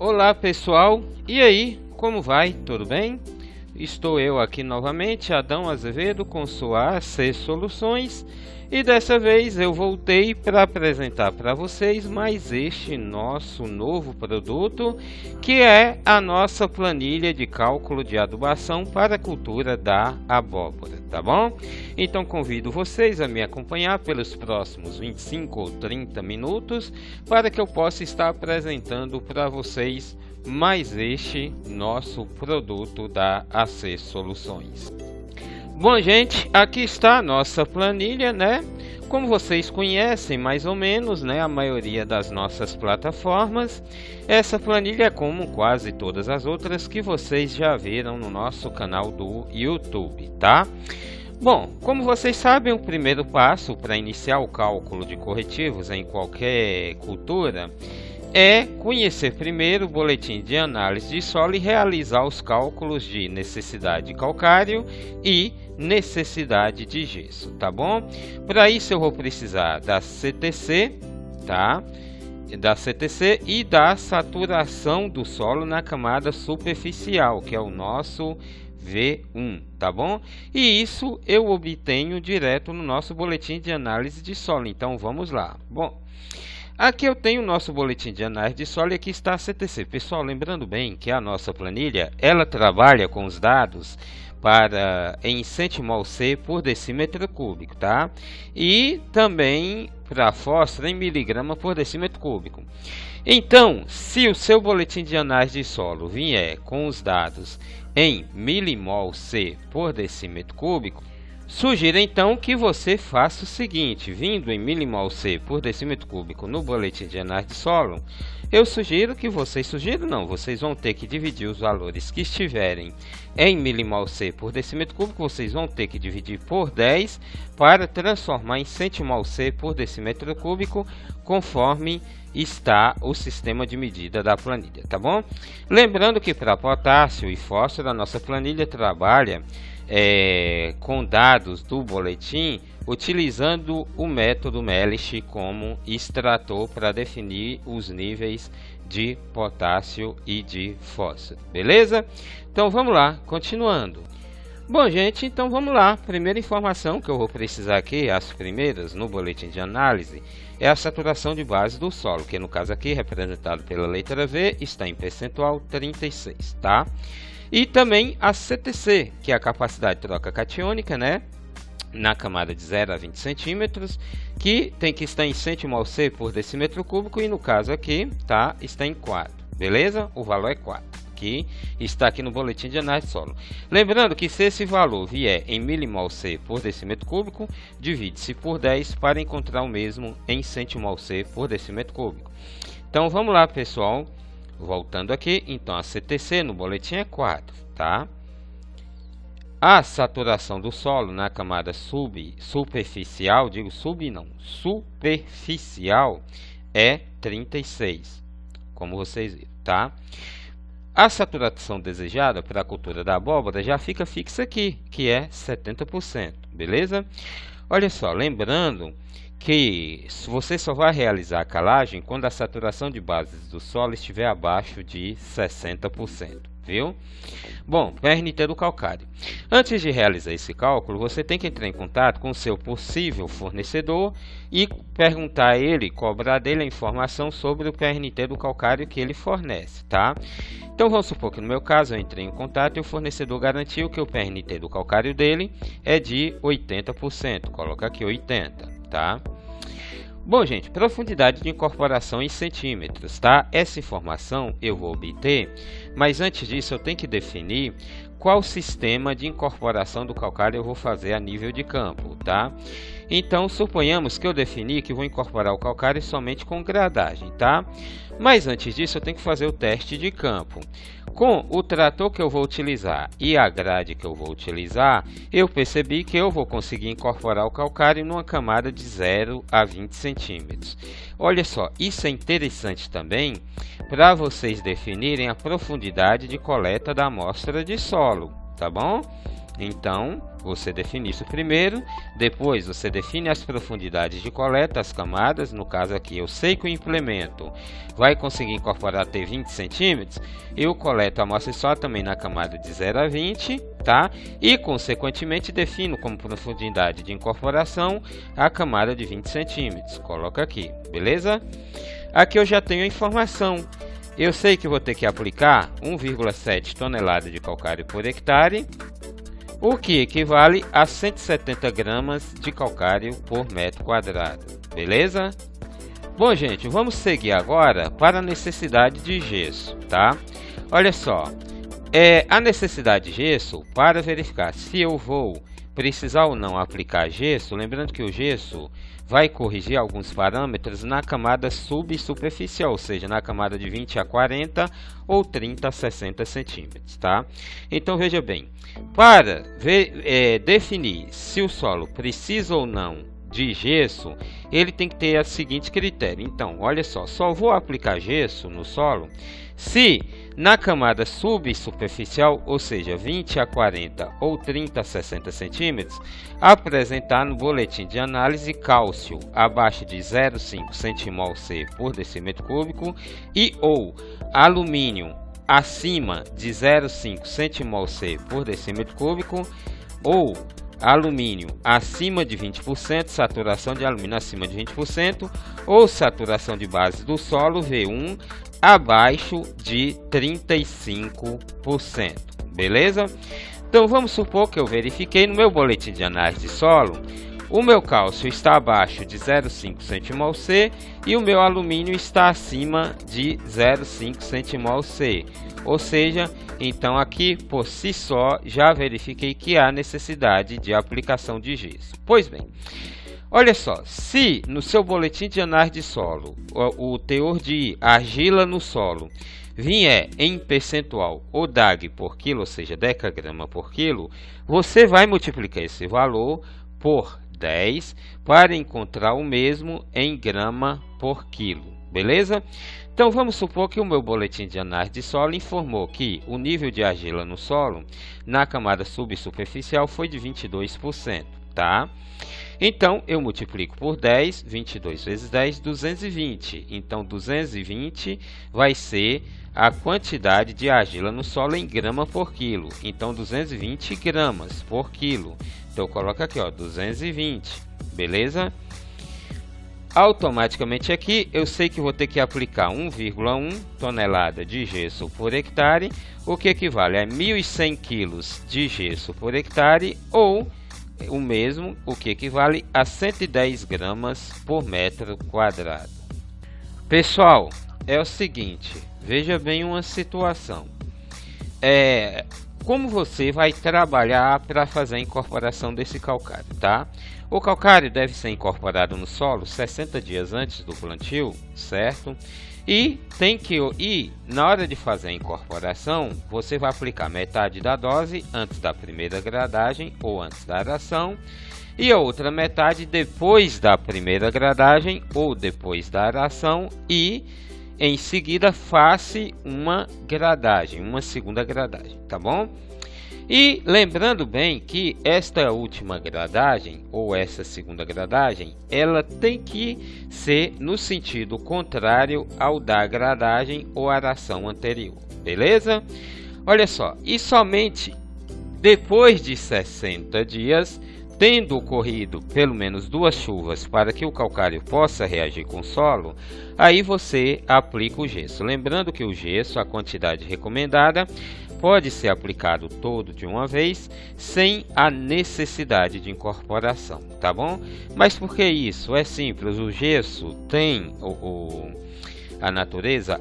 Olá pessoal, e aí, como vai? Tudo bem? Estou eu aqui novamente, Adão Azevedo, com sua AC Soluções, e dessa vez eu voltei para apresentar para vocês mais este nosso novo produto, que é a nossa planilha de cálculo de adubação para a cultura da abóbora, tá bom? Então convido vocês a me acompanhar pelos próximos 25 ou 30 minutos para que eu possa estar apresentando para vocês mais este nosso produto da AC Soluções. Bom, gente, aqui está a nossa planilha, né? Como vocês conhecem mais ou menos, né, a maioria das nossas plataformas, essa planilha é como quase todas as outras que vocês já viram no nosso canal do YouTube, tá? Bom, como vocês sabem, o primeiro passo para iniciar o cálculo de corretivos em qualquer cultura é conhecer primeiro o boletim de análise de solo e realizar os cálculos de necessidade de calcário e necessidade de gesso, tá bom? Para isso eu vou precisar da CTC, tá? Da CTC e da saturação do solo na camada superficial, que é o nosso V1, tá bom? E isso eu obtenho direto no nosso boletim de análise de solo. Então vamos lá. Bom, aqui eu tenho o nosso boletim de análise de solo e aqui está a CTC. Pessoal, lembrando bem que a nossa planilha, ela trabalha com os dados em centimol-C por decímetro cúbico, tá? E também para fósforo em miligrama por decímetro cúbico. Então, se o seu boletim de análise de solo vier com os dados em milimol-C por decímetro cúbico, sugiro então que você faça o seguinte: vindo em milimol-C por decímetro cúbico no boletim de análise de solo, eu sugiro que vocês vão ter que dividir os valores que estiverem em milimol-C por decímetro cúbico, vocês vão ter que dividir por 10 para transformar em centimol-C por decímetro cúbico, conforme está o sistema de medida da planilha, tá bom? Lembrando que para potássio e fósforo a nossa planilha trabalha com dados do boletim utilizando o método Melish como extrator para definir os níveis de potássio e de fósforo, beleza? Então vamos lá, continuando. Bom, gente, então vamos lá. Primeira informação que eu vou precisar aqui, as primeiras no boletim de análise, é a saturação de base do solo, que no caso aqui, representado pela letra V, está em percentual 36, tá? E também a CTC, que é a capacidade de troca catiônica, né? Na camada de 0 a 20 centímetros, que tem que estar em centimol-C por decímetro cúbico, e no caso aqui, tá? Está em 4, beleza? O valor é 4, que está aqui no boletim de análise de solo. Lembrando que se esse valor vier em milimol-C por decímetro cúbico, divide-se por 10 para encontrar o mesmo em centimol-C por decímetro cúbico. Então vamos lá, pessoal. Voltando aqui, então a CTC no boletim é 4, tá? A saturação do solo na camada superficial, superficial, é 36, como vocês viram, tá? A saturação desejada para a cultura da abóbora já fica fixa aqui, que é 70%, beleza? Olha só, lembrando que você só vai realizar a calagem quando a saturação de bases do solo estiver abaixo de 60%, viu? Bom, PRNT do calcário. Antes de realizar esse cálculo, você tem que entrar em contato com o seu possível fornecedor e perguntar a ele, cobrar dele a informação sobre o PRNT do calcário que ele fornece, tá? Então vamos supor que no meu caso eu entrei em contato e o fornecedor garantiu que o PRNT do calcário dele é de 80%. Coloca aqui 80%, tá? Bom, gente, profundidade de incorporação em centímetros, tá? Essa informação eu vou obter, mas antes disso eu tenho que definir qual sistema de incorporação do calcário eu vou fazer a nível de campo, tá? Então, suponhamos que eu defini que vou incorporar o calcário somente com gradagem, tá? Mas antes disso eu tenho que fazer o teste de campo. Com o trator que eu vou utilizar e a grade que eu vou utilizar, eu percebi que eu vou conseguir incorporar o calcário numa camada de 0 a 20 centímetros. Olha só, isso é interessante também para vocês definirem a profundidade de coleta da amostra de solo, tá bom? Então, você define isso primeiro, depois você define as profundidades de coleta, as camadas. No caso aqui, eu sei que o implemento vai conseguir incorporar até 20 centímetros, eu coleto a amostra de solo também na camada de 0 a 20, tá? E consequentemente defino como profundidade de incorporação a camada de 20 centímetros. Coloca aqui, beleza? Aqui eu já tenho a informação. Eu sei que vou ter que aplicar 1,7 tonelada de calcário por hectare, o que equivale a 170 gramas de calcário por metro quadrado, beleza? Bom, gente, vamos seguir agora para a necessidade de gesso, tá? Olha só, a necessidade de gesso, para verificar se eu vou precisar ou não aplicar gesso, lembrando que o gesso vai corrigir alguns parâmetros na camada subsuperficial, ou seja, na camada de 20 a 40 ou 30 a 60 centímetros, tá? Então veja bem, para definir se o solo precisa ou não de gesso, ele tem que ter o seguinte critério. Então, olha só vou aplicar gesso no solo se na camada subsuperficial, ou seja, 20 a 40 ou 30 a 60 centímetros, apresentar no boletim de análise cálcio abaixo de 0,5 centimol/C por decímetro cúbico e ou alumínio acima de 0,5 centimol/C por decímetro cúbico, ou alumínio acima de 20%, saturação de alumínio acima de 20%, ou saturação de base do solo V1 abaixo de 35%, beleza? Então vamos supor que eu verifiquei no meu boletim de análise de solo, o meu cálcio está abaixo de 0,5 centimol/C e o meu alumínio está acima de 0,5 centimol/C. Ou seja, então aqui por si só já verifiquei que há necessidade de aplicação de gesso. Pois bem, olha só, se no seu boletim de análise de solo o teor de argila no solo vier em percentual ou DAG por quilo, ou seja, decagrama por quilo, você vai multiplicar esse valor por 10 para encontrar o mesmo em grama por quilo, beleza? Então vamos supor que o meu boletim de análise de solo informou que o nível de argila no solo na camada subsuperficial foi de 22%, tá? Então eu multiplico por 10, 22 vezes 10, 220. Então 220 vai ser a quantidade de argila no solo em grama por quilo. Então 220 gramas por quilo. Então eu coloco aqui, ó, 220, beleza? Automaticamente aqui eu sei que vou ter que aplicar 1,1 tonelada de gesso por hectare, o que equivale a 1.100 kg de gesso por hectare, ou o mesmo, o que equivale a 110 gramas por metro quadrado. Pessoal, é o seguinte, veja bem uma situação. Como você vai trabalhar para fazer a incorporação desse calcário, tá? O calcário deve ser incorporado no solo 60 dias antes do plantio, certo? E na hora de fazer a incorporação, você vai aplicar metade da dose antes da primeira gradagem ou antes da aração, e a outra metade depois da primeira gradagem ou depois da aração, e em seguida faça uma segunda gradagem, tá bom? E lembrando bem que esta última gradagem ou essa segunda gradagem, ela tem que ser no sentido contrário ao da gradagem ou aração anterior, beleza? Olha só, e somente depois de 60 dias, tendo ocorrido pelo menos 2 chuvas para que o calcário possa reagir com o solo, aí você aplica o gesso. Lembrando que o gesso, a quantidade recomendada, pode ser aplicado todo de uma vez, sem a necessidade de incorporação, tá bom? Mas por que isso? É simples, o gesso tem a natureza,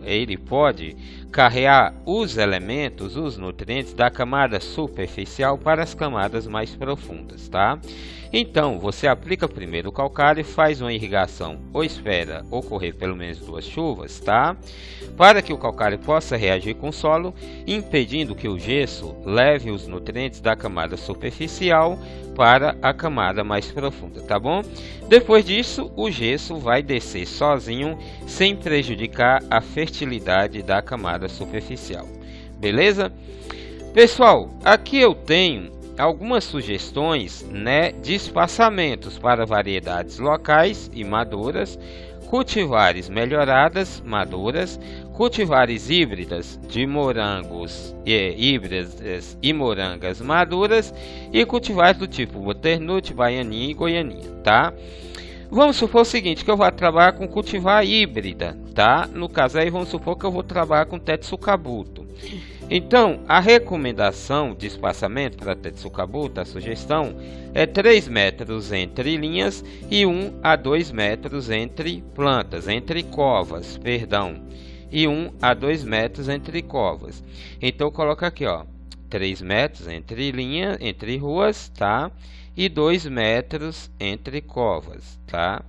ele pode carregar os elementos, os nutrientes da camada superficial para as camadas mais profundas, tá? Então, você aplica primeiro o calcário, faz uma irrigação ou espera ocorrer pelo menos 2 chuvas, tá? Para que o calcário possa reagir com o solo, impedindo que o gesso leve os nutrientes da camada superficial para a camada mais profunda, tá bom? Depois disso, o gesso vai descer sozinho, sem prejudicar a fertilidade da camada superficial, beleza? Pessoal, aqui eu tenho algumas sugestões, né, de espaçamentos para variedades locais e maduras, cultivares melhoradas maduras, cultivares híbridas de morangos híbridas e morangas maduras e cultivares do tipo butternut, baianinha e goianinha, tá? Vamos supor o seguinte, que eu vou trabalhar com cultivar híbrida, tá? No caso aí, vamos supor que eu vou trabalhar com Tetsukabuto. Então, a recomendação de espaçamento para Tetsukabuto, a sugestão, é 3 metros entre linhas e 1 a 2 metros entre plantas, entre covas, perdão. E 1 a 2 metros entre covas. Então, coloca aqui, ó, 3 metros entre linhas, entre ruas, tá? E 2 metros entre covas, tá?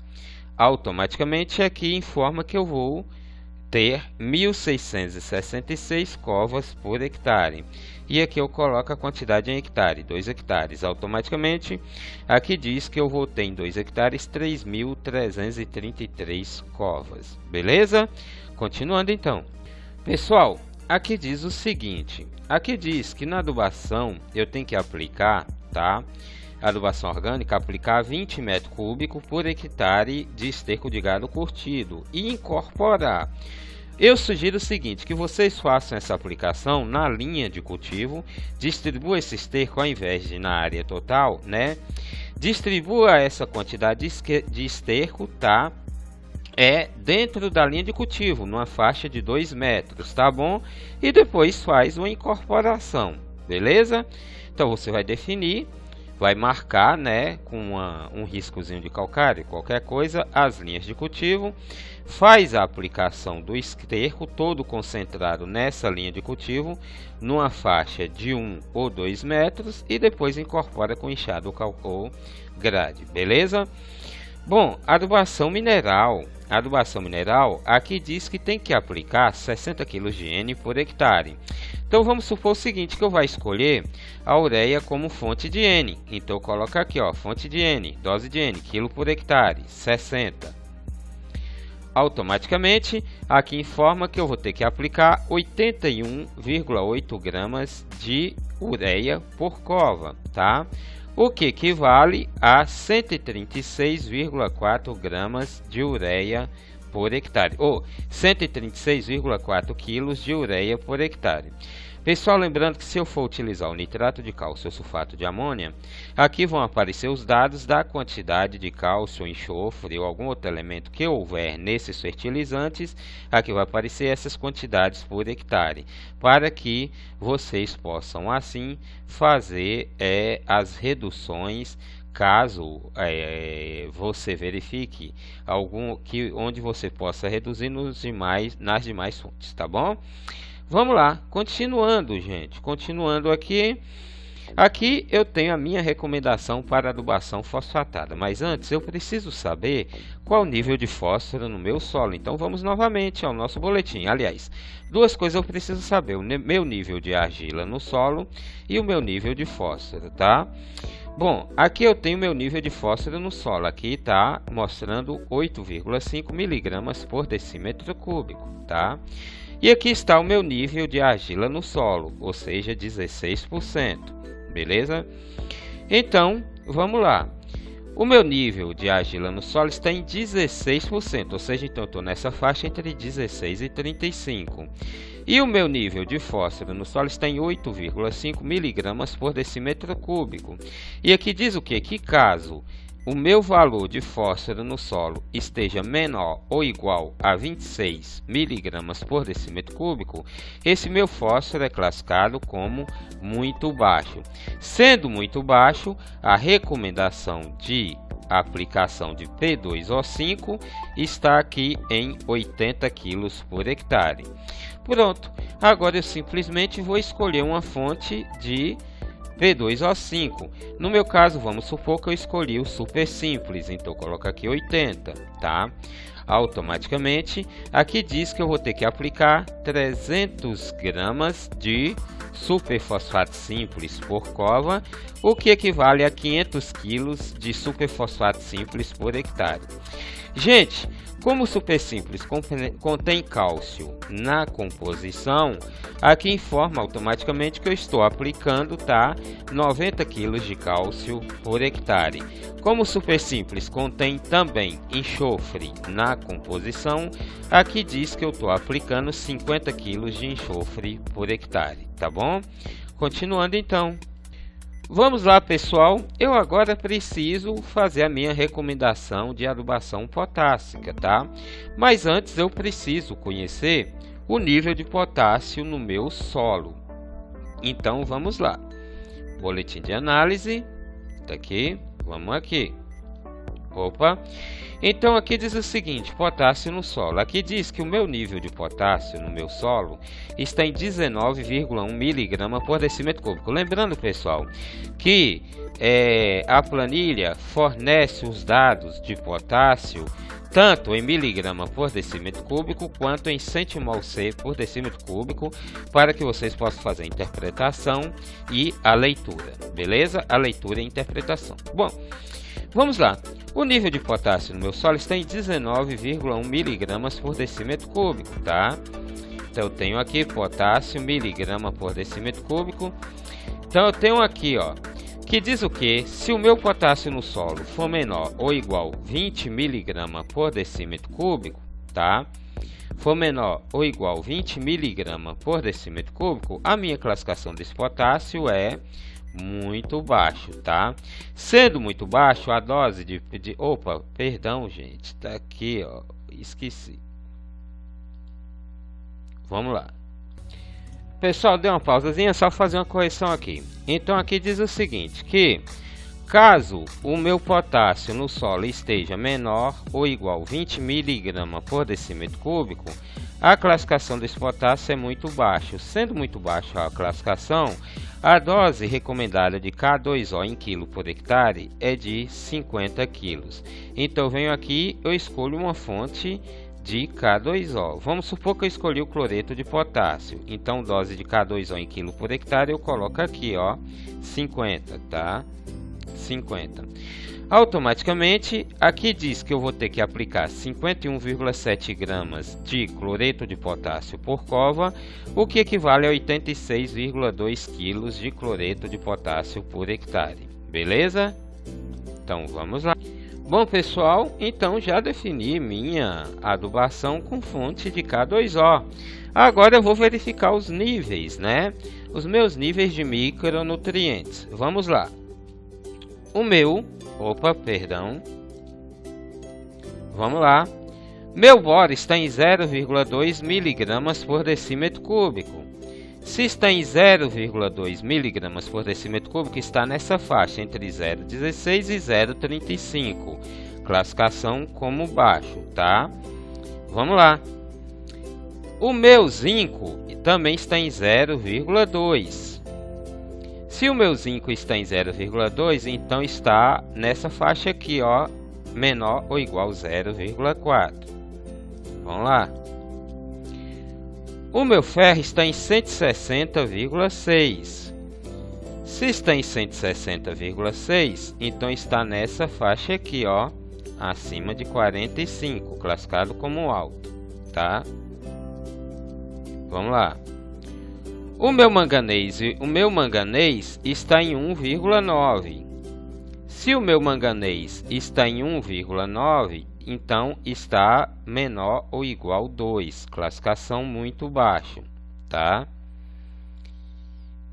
Automaticamente aqui informa que eu vou ter 1.666 covas por hectare. E aqui eu coloco a quantidade em hectare, 2 hectares. Automaticamente aqui diz que eu vou ter em 2 hectares 3.333 covas. Beleza? Continuando então. Pessoal, aqui diz o seguinte. Aqui diz que na adubação eu tenho que aplicar, tá? Adubação orgânica, aplicar 20 metros cúbicos por hectare de esterco de gado curtido e incorporar. Eu sugiro o seguinte, que vocês façam essa aplicação na linha de cultivo, distribua esse esterco ao invés de na área total, né? Distribua essa quantidade de esterco, tá? Dentro da linha de cultivo, numa faixa de 2 metros, tá bom? E depois faz uma incorporação, beleza? Então você vai definir, vai marcar, né, com um riscozinho de calcário, qualquer coisa, as linhas de cultivo, faz a aplicação do esterco todo concentrado nessa linha de cultivo, numa faixa de 1 ou 2 metros, e depois incorpora com enxada ou grade, beleza? Bom, adubação mineral. A adubação mineral aqui diz que tem que aplicar 60 kg de N por hectare. Então vamos supor o seguinte, que eu vou escolher a ureia como fonte de N. Então coloca aqui, ó, fonte de N, dose de N, quilo por hectare, 60. Automaticamente aqui informa que eu vou ter que aplicar 81,8 gramas de ureia por cova, tá? O que equivale a 136,4 gramas de ureia por hectare, ou 136,4 quilos de ureia por hectare. Pessoal, lembrando que se eu for utilizar o nitrato de cálcio ou sulfato de amônia, aqui vão aparecer os dados da quantidade de cálcio, enxofre ou algum outro elemento que houver nesses fertilizantes. Aqui vai aparecer essas quantidades por hectare, para que vocês possam assim fazer as reduções, caso você verifique onde você possa reduzir nas demais fontes, tá bom? Vamos lá, continuando, gente. Continuando aqui. Aqui eu tenho a minha recomendação para adubação fosfatada. Mas antes eu preciso saber qual o nível de fósforo no meu solo. Então vamos novamente ao nosso boletim. Aliás, duas coisas eu preciso saber. O meu nível de argila no solo e o meu nível de fósforo, tá? Bom, aqui eu tenho meu nível de fósforo no solo. Aqui está mostrando 8,5 miligramas por decímetro cúbico, tá? E aqui está o meu nível de argila no solo, ou seja, 16%, beleza? Então, vamos lá. O meu nível de argila no solo está em 16%, ou seja, então eu estou nessa faixa entre 16 e 35. E o meu nível de fósforo no solo está em 8,5 miligramas por decímetro cúbico. E aqui diz o quê? Que caso o meu valor de fósforo no solo esteja menor ou igual a 26 miligramas por decímetro cúbico, esse meu fósforo é classificado como muito baixo. Sendo muito baixo, a recomendação de aplicação de P2O5 está aqui em 80 kg por hectare. Pronto, agora eu simplesmente vou escolher uma fonte de P2O5. No meu caso, vamos supor que eu escolhi o super simples, então eu coloco aqui 80, tá? Automaticamente, aqui diz que eu vou ter que aplicar 300 gramas de superfosfato simples por cova, o que equivale a 500 kg de superfosfato simples por hectare. Gente, como o Super Simples contém cálcio na composição, aqui informa automaticamente que eu estou aplicando, tá, 90 kg de cálcio por hectare. Como o Super Simples contém também enxofre na composição, aqui diz que eu estou aplicando 50 kg de enxofre por hectare, tá bom? Continuando então. Vamos lá, pessoal, eu agora preciso fazer a minha recomendação de adubação potássica, tá? Mas antes eu preciso conhecer o nível de potássio no meu solo. Então vamos lá. Boletim de análise, tá aqui, vamos aqui. Opa! Então aqui diz o seguinte, potássio no solo. Aqui diz que o meu nível de potássio no meu solo está em 19,1 mg por decímetro cúbico. Lembrando, pessoal, que a planilha fornece os dados de potássio tanto em miligrama por decímetro cúbico quanto em centimol/C por decímetro cúbico, para que vocês possam fazer a interpretação e a leitura, beleza? A leitura e a interpretação. Bom, vamos lá. O nível de potássio no meu solo está em 19,1 mg por decímetro cúbico, tá? Então eu tenho aqui potássio miligrama por decímetro cúbico. Então eu tenho aqui, ó, que diz o que? Se o meu potássio no solo for menor ou igual a 20 mg por decímetro cúbico, tá? For menor ou igual a 20 mg por decímetro cúbico, a minha classificação desse potássio é muito baixo, tá? Sendo muito baixo, a dose de opa, perdão, gente, tá aqui, ó, esqueci. Vamos lá. Pessoal, deu uma pausazinha, só fazer uma correção aqui. Então aqui diz o seguinte, que caso o meu potássio no solo esteja menor ou igual a 20 mg por decímetro cúbico, a classificação desse potássio é muito baixo. Sendo muito baixa a classificação, a dose recomendada de K2O em quilo por hectare é de 50 kg. Então eu venho aqui, eu escolho uma fonte de K2O. Vamos supor que eu escolhi o cloreto de potássio. Então dose de K2O em quilo por hectare eu coloco aqui, ó, 50, tá? 50. Automaticamente, aqui diz que eu vou ter que aplicar 51,7 gramas de cloreto de potássio por cova, o que equivale a 86,2 kg de cloreto de potássio por hectare. Beleza? Então vamos lá. Bom, pessoal, então já defini minha adubação com fonte de K2O. Agora eu vou verificar os níveis, né? Os meus níveis de micronutrientes. Vamos lá. Vamos lá. Meu boro está em 0,2 mg por decímetro cúbico. Se está em 0,2 mg por decímetro cúbico, está nessa faixa entre 0,16 e 0,35. Classificação como baixo, tá? Vamos lá. O meu zinco também está em 0,2. Se o meu zinco está em 0,2, então está nessa faixa aqui, ó, menor ou igual a 0,4. Vamos lá. O meu ferro está em 160,6. Se está em 160,6, então está nessa faixa aqui, ó, acima de 45, classificado como alto, tá? Vamos lá. O meu manganês está em 1,9. Se o meu manganês está em 1,9, então está menor ou igual a 2, classificação muito baixa, tá?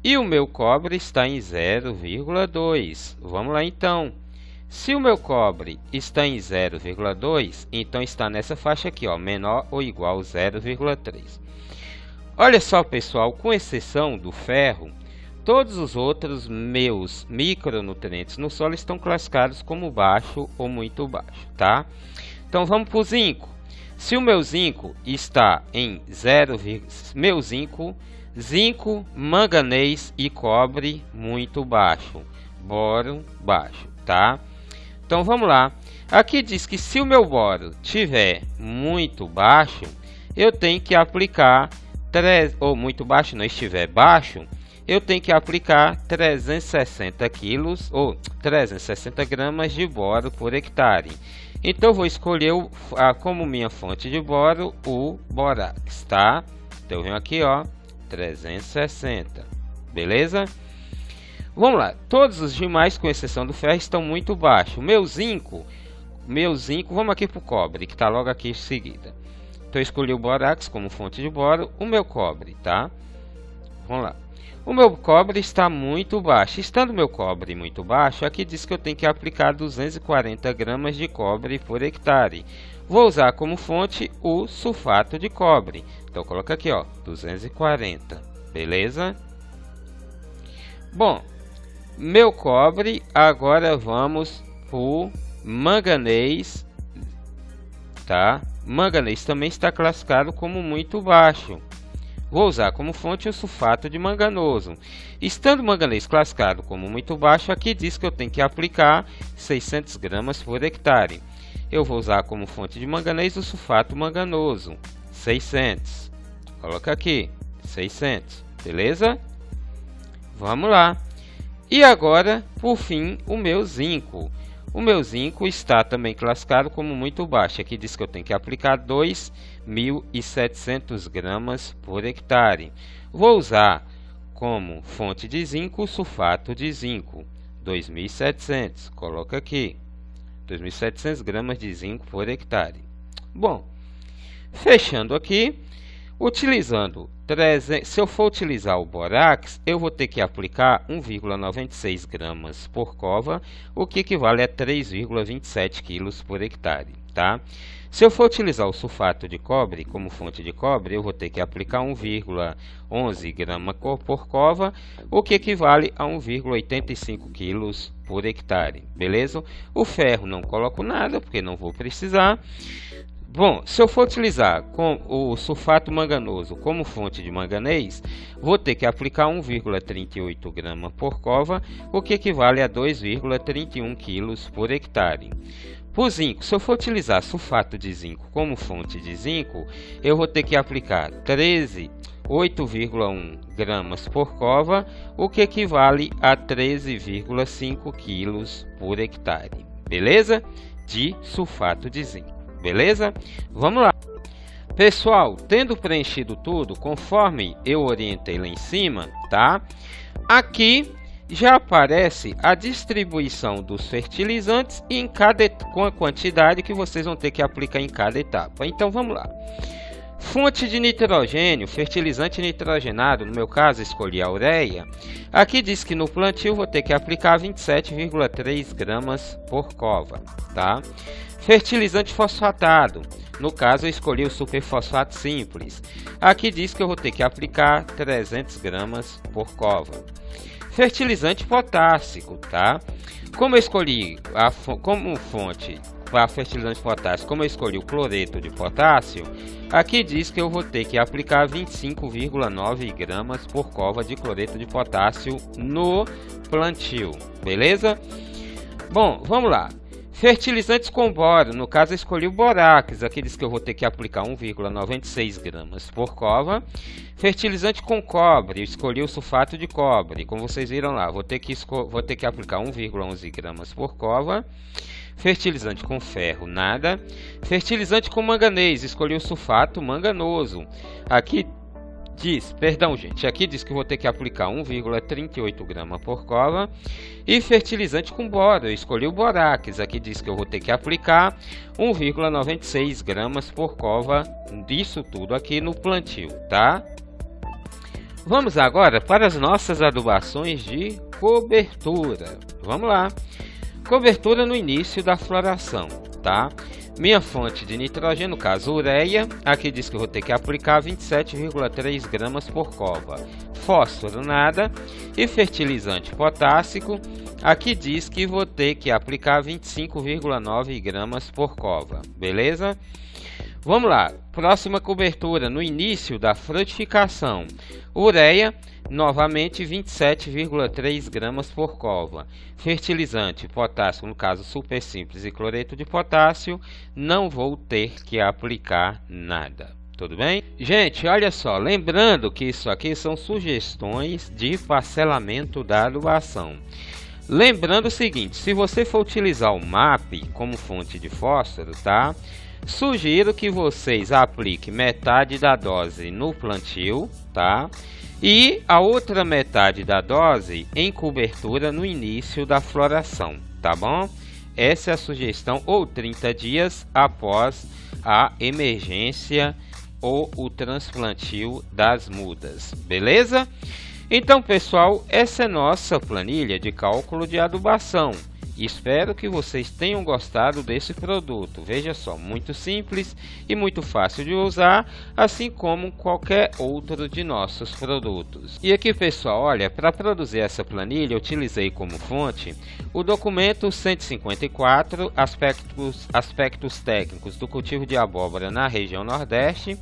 E o meu cobre está em 0,2. Vamos lá então. Se o meu cobre está em 0,2, então está nessa faixa aqui, ó, menor ou igual a 0,3. Olha só, pessoal, com exceção do ferro, todos os outros meus micronutrientes no solo estão classificados como baixo ou muito baixo, tá? Então vamos para o zinco. Se o meu zinco está em 0, zinco, manganês e cobre muito baixo, boro baixo, tá? Então vamos lá. Aqui diz que se o meu boro tiver muito baixo, eu tenho que aplicar ou muito baixo, não estiver baixo, eu tenho que aplicar 360 quilos ou 360 gramas de boro por hectare. Então eu vou escolher como minha fonte de boro o bórax, tá? Então eu venho aqui, ó, 360, beleza? Vamos lá, todos os demais, com exceção do ferro, estão muito baixos. Meu zinco, vamos aqui para o cobre, que está logo aqui em seguida. Então eu escolhi o bórax como fonte de boro, o meu cobre, tá? Vamos lá. O meu cobre está muito baixo. Estando meu cobre muito baixo, aqui diz que eu tenho que aplicar 240 gramas de cobre por hectare. Vou usar como fonte o sulfato de cobre. Então coloca aqui, ó, 240, beleza? Bom, meu cobre, agora vamos pro manganês, tá? Manganês também está classificado como muito baixo. Vou usar como fonte o sulfato de manganoso. Estando manganês classificado como muito baixo, aqui diz que eu tenho que aplicar 600 gramas por hectare. Eu vou usar como fonte de manganês o sulfato manganoso, 600. Coloca aqui, 600, beleza? Vamos lá. E agora, por fim, o meu zinco. O meu zinco está também classificado como muito baixo. Aqui diz que eu tenho que aplicar 2.700 gramas por hectare. Vou usar como fonte de zinco o sulfato de zinco, 2.700. Coloca aqui, 2.700 gramas de zinco por hectare. Bom, fechando aqui, utilizando 300, se eu for utilizar o bórax, eu vou ter que aplicar 1,96 gramas por cova, o que equivale a 3,27 quilos por hectare, tá? Se eu for utilizar o sulfato de cobre como fonte de cobre, eu vou ter que aplicar 1,11 gramas por cova, o que equivale a 1,85 quilos por hectare, beleza? O ferro não coloco nada, porque não vou precisar. Bom, se eu for utilizar com o sulfato manganoso como fonte de manganês, vou ter que aplicar 1,38 gramas por cova, o que equivale a 2,31 quilos por hectare. Por zinco, se eu for utilizar sulfato de zinco como fonte de zinco, eu vou ter que aplicar 8,1 gramas por cova, o que equivale a 13,5 quilos por hectare, beleza? De sulfato de zinco. Beleza? Vamos lá. Pessoal, tendo preenchido tudo conforme eu orientei lá em cima, tá? Aqui já aparece a distribuição dos fertilizantes em com a quantidade que vocês vão ter que aplicar em cada etapa. Então vamos lá. Fonte de nitrogênio, fertilizante nitrogenado, no meu caso escolhi a ureia. Aqui diz que no plantio vou ter que aplicar 27,3 gramas por cova, tá? Fertilizante fosfatado, no caso eu escolhi o superfosfato simples. Aqui diz que eu vou ter que aplicar 300 gramas por cova. Fertilizante potássico, tá? Como eu escolhi como fonte para fertilizante potássico, como eu escolhi o cloreto de potássio, aqui diz que eu vou ter que aplicar 25,9 gramas por cova de cloreto de potássio no plantio, beleza? Bom, vamos lá. Fertilizantes com boro, no caso eu escolhi o bórax, aqui diz que eu vou ter que aplicar 1,96 gramas por cova. Fertilizante com cobre, eu escolhi o sulfato de cobre, como vocês viram lá, vou ter que aplicar 1,11 gramas por cova. Fertilizante com ferro, nada. Fertilizante com manganês, escolhi o sulfato manganoso. Aqui diz que eu vou ter que aplicar 1,38 gramas por cova. E fertilizante com boro, eu escolhi o bórax. Aqui diz que eu vou ter que aplicar 1,96 gramas por cova disso tudo aqui no plantio, tá? Vamos agora para as nossas adubações de cobertura. Vamos lá. Cobertura no início da floração, tá? Minha fonte de nitrogênio, no caso ureia, aqui diz que eu vou ter que aplicar 27,3 gramas por cova. Fósforo, nada. E fertilizante potássico, aqui diz que vou ter que aplicar 25,9 gramas por cova, beleza? Vamos lá, próxima cobertura no início da frutificação. Ureia, novamente 27,3 gramas por cova. Fertilizante potássio, no caso super simples, e cloreto de potássio, não vou ter que aplicar nada. Tudo bem? Gente, olha só, lembrando que isso aqui são sugestões de parcelamento da adubação. Lembrando o seguinte, se você for utilizar o MAP como fonte de fósforo, tá? Sugiro que vocês apliquem metade da dose no plantio, tá? E a outra metade da dose em cobertura no início da floração, tá bom? Essa é a sugestão, ou 30 dias após a emergência ou o transplantio das mudas, beleza? Então, pessoal, essa é nossa planilha de cálculo de adubação. Espero que vocês tenham gostado desse produto. Veja só, muito simples e muito fácil de usar, assim como qualquer outro de nossos produtos. E aqui, pessoal, olha, para produzir essa planilha, eu utilizei como fonte o documento 154, aspectos técnicos do cultivo de abóbora na região Nordeste,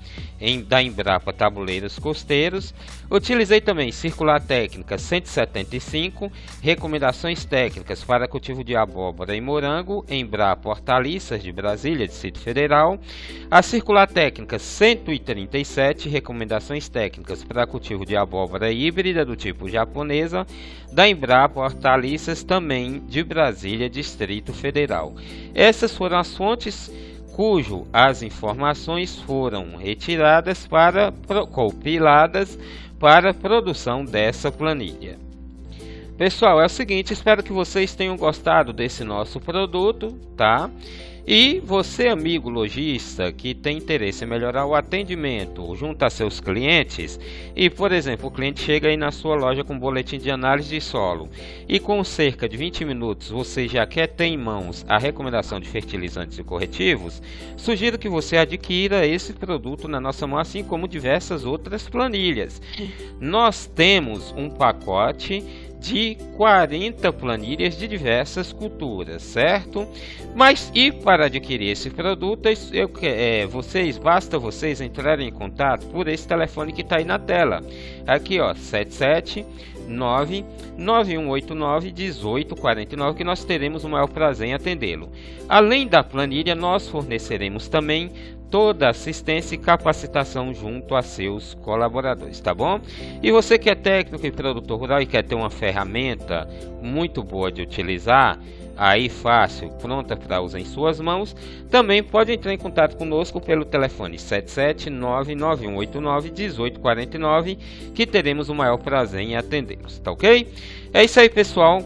da Embrapa Tabuleiros Costeiros. Utilizei também circular técnica 175, recomendações técnicas para cultivo de abóbora e morango, Embrapa Hortaliças de Brasília, Distrito Federal. A circular técnica 137, recomendações técnicas para cultivo de abóbora híbrida do tipo japonesa, da Embrapa Hortaliças, também de Brasília, Distrito Federal. Essas foram as fontes cujo as informações foram retiradas compiladas para a produção dessa planilha. Pessoal, é o seguinte, espero que vocês tenham gostado desse nosso produto, tá? E você, amigo lojista, que tem interesse em melhorar o atendimento junto a seus clientes, e por exemplo, o cliente chega aí na sua loja com um boletim de análise de solo e com cerca de 20 minutos você já quer ter em mãos a recomendação de fertilizantes e corretivos, sugiro que você adquira esse produto na nossa mão, assim como diversas outras planilhas. Nós temos um pacote de 40 planilhas de diversas culturas, certo? Mas e para adquirir esse produto, basta vocês entrarem em contato por esse telefone que está aí na tela. Aqui, ó, 77991891849, que nós teremos o maior prazer em atendê-lo. Além da planilha, nós forneceremos também toda assistência e capacitação junto a seus colaboradores, tá bom? E você que é técnico e produtor rural e quer ter uma ferramenta muito boa de utilizar, aí fácil, pronta para usar em suas mãos, também pode entrar em contato conosco pelo telefone 77991891849, que teremos o maior prazer em atendê-los, tá ok? É isso aí, pessoal.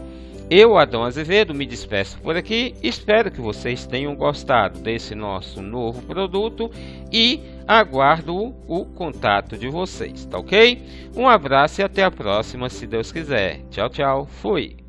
Eu, Adão Azevedo, me despeço por aqui. Espero que vocês tenham gostado desse nosso novo produto e aguardo o contato de vocês, tá ok? Um abraço e até a próxima, se Deus quiser. Tchau, tchau. Fui!